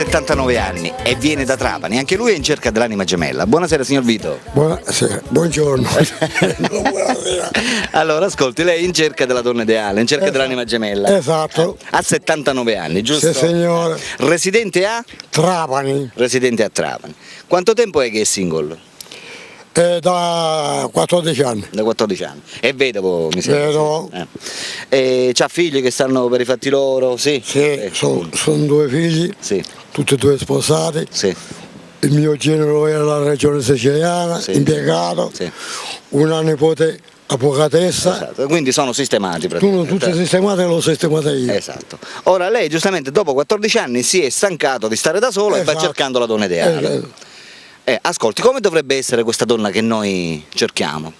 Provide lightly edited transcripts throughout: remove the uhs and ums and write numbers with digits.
79 anni e viene da Trapani, anche lui è in cerca dell'anima gemella. Buonasera signor Vito. Buonasera, buongiorno. Allora ascolti, lei è in cerca della donna ideale, in cerca dell'anima gemella. Esatto. Ha 79 anni, giusto? Sì, signore. Residente a? Trapani. Residente a Trapani. Quanto tempo è che è single? Da 14 anni. Da 14 anni. È vedovo, mi sembra. Vedovo. E c'ha figli che stanno per i fatti loro? Sì. Sì, sono due figli, Sì. tutti e due sposati. Sì. Il mio genero era alla regione siciliana, Sì. impiegato. Sì. Una nipote avvocatessa. Esatto. Quindi sono sistemati praticamente. Tutte sistemate e l'ho sistemata io. Esatto. Ora lei giustamente dopo 14 anni si è stancato di stare da solo e va Esatto. cercando la donna ideale. Ascolti, come dovrebbe essere questa donna che noi cerchiamo?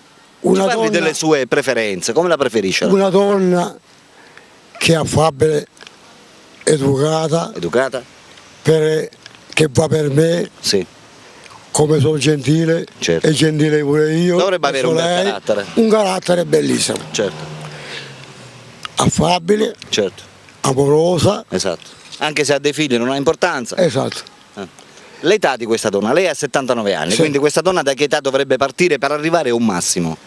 Una Ci parli donna- delle sue preferenze, come la preferisce? Una donna che è affabile, educata, Educata? che va per me, Sì. come sono gentile, Certo. e gentile pure io. Dovrebbe avere un bel lei. carattere. Un carattere bellissimo, Certo, affabile, certo, amorosa, esatto. Anche se ha dei figli non ha importanza. esatto. L'età di questa donna, lei ha 79 anni, Sì. quindi questa donna da che età dovrebbe partire per arrivare a un massimo?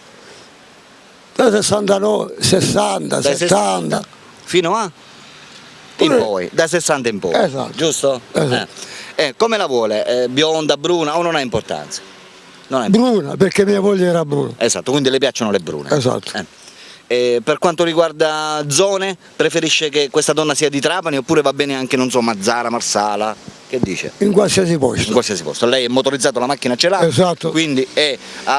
Da 69, 60, Dai 70. Fino a? In Pure- poi, da 60 in poi, Esatto. giusto? Esatto. Come la vuole? Bionda, bruna o non ha importanza? Non ha importanza. Bruna, perché mia moglie era bruna. Esatto, quindi le piacciono le brune. Esatto. Per quanto riguarda zone, preferisce che questa donna sia di Trapani oppure va bene anche, non so, Mazzara, Marsala? Che dice? In qualsiasi In posto. qualsiasi posto. Lei è motorizzato, la macchina ce l'ha? Esatto. Quindi è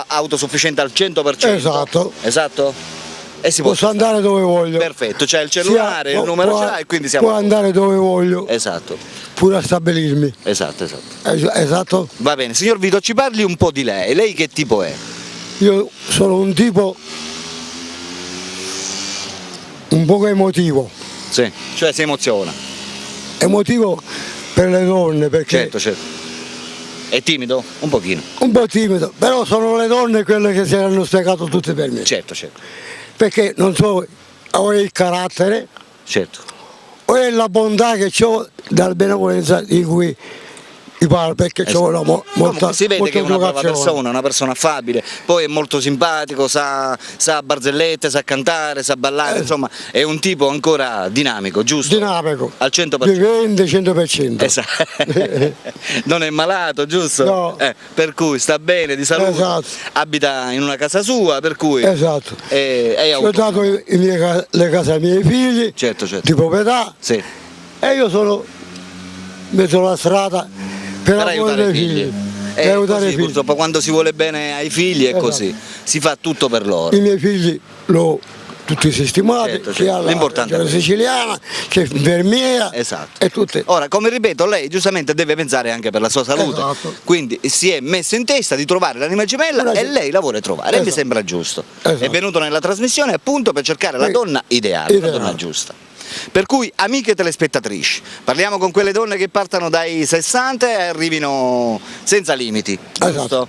autosufficiente al 100%? Esatto. Esatto? E si può Posso andare dove voglio. Perfetto, c'è il cellulare, il numero ce l'ha e quindi siamo... Può andare dove voglio, Esatto, pure a stabilirmi. esatto. Esatto. Va bene, signor Vito, ci parli un po' di lei. Lei che tipo è? Io sono un tipo un poco emotivo. Sì, cioè si emoziona. Emotivo per le donne, perché Certo, certo. È timido? Un pochino. un po' timido, però sono le donne quelle che si hanno spiegato tutte per me. Certo, certo. Perché non so, o è il carattere Certo. o è la bontà che ho dal benevolenza di cui ti parlo, perché ho la molta, Comunque si vede molta che è una brava educazione. persona, una persona affabile, poi è molto simpatico, sa barzellette, sa cantare, sa ballare, insomma è un tipo ancora dinamico, giusto? Dinamico, Al 100%. vivente 100%. Esatto. Non è malato, giusto? No. Per cui sta bene, di salute, Esatto. abita in una casa sua, per cui Esatto. è Ho dato autonomo. le case ai miei figli, Certo, certo. di proprietà, Sì. e io sono messo la strada per aiutare i figli. per aiutare Così, i figli. purtroppo quando si vuole bene ai figli è Esatto. così, si fa tutto per loro. I miei figli l'ho tutti sistemati, Certo, sia certo. alla L'importante è regione questo. siciliana, che infermiera, Esatto. e tutte. Ora, come ripeto, lei giustamente deve pensare anche per la sua salute, Esatto. quindi si è messo in testa di trovare l'anima gemella Una e ge- lei la vuole trovare, e mi Esatto. sembra giusto. Esatto. È venuto nella trasmissione appunto per cercare la Sì. donna ideale, la Ideale. donna giusta. Per cui, amiche telespettatrici, parliamo con quelle donne che partono dai 60 e arrivino senza limiti, Esatto. giusto?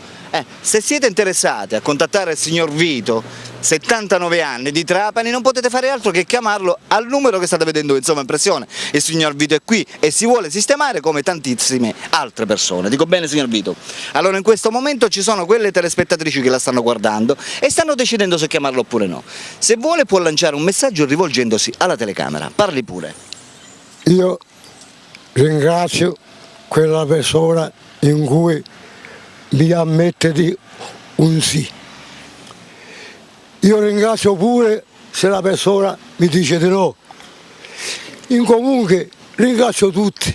Se siete interessati a contattare il signor Vito, 79 anni, di Trapani, non potete fare altro che chiamarlo al numero che state vedendo insomma in pressione. Il signor Vito è qui e si vuole sistemare come tantissime altre persone. Dico bene, signor Vito? Allora in questo momento ci sono quelle telespettatrici che la stanno guardando e stanno decidendo se chiamarlo oppure no. Se vuole può lanciare un messaggio rivolgendosi alla telecamera. Parli pure. Io ringrazio quella persona in cui mi ammette di un sì. Io ringrazio pure se la persona mi dice di no. In comunque ringrazio tutti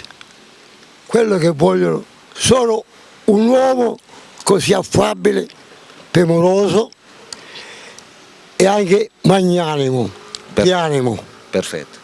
quello che vogliono. Sono un uomo così affabile, temoroso e anche magnanimo, pianimo. Perfetto.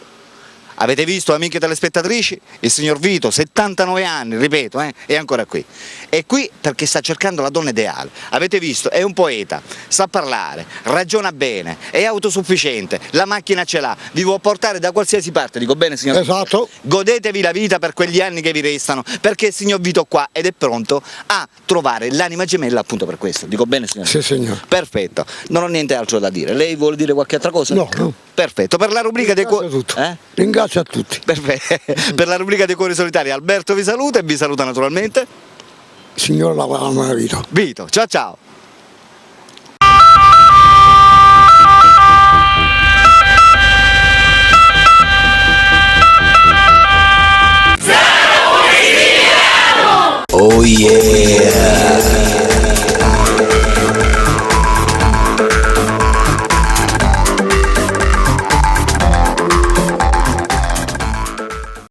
Avete visto, amiche telespettatrici? Il signor Vito, 79 anni, ripeto, è ancora qui. È qui perché sta cercando la donna ideale. Avete visto? È un poeta, sa parlare, ragiona bene, è autosufficiente, la macchina ce l'ha, vi può portare da qualsiasi parte, dico bene signor Vito? Esatto. Godetevi la vita per quegli anni che vi restano, perché il signor Vito qua ed è pronto a trovare l'anima gemella appunto per questo, dico bene signor Vito? Sì, signore. Perfetto, non ho niente altro da dire. Lei vuole dire qualche altra cosa? No, no. Perfetto, per la rubrica dei Ringrazio tutto. Eh? Ringrazio ringrazio a tutti. Perfetto. Per la rubrica dei cuori solitari Alberto vi saluta e vi saluta naturalmente Signor Vito. Vito. Ciao ciao.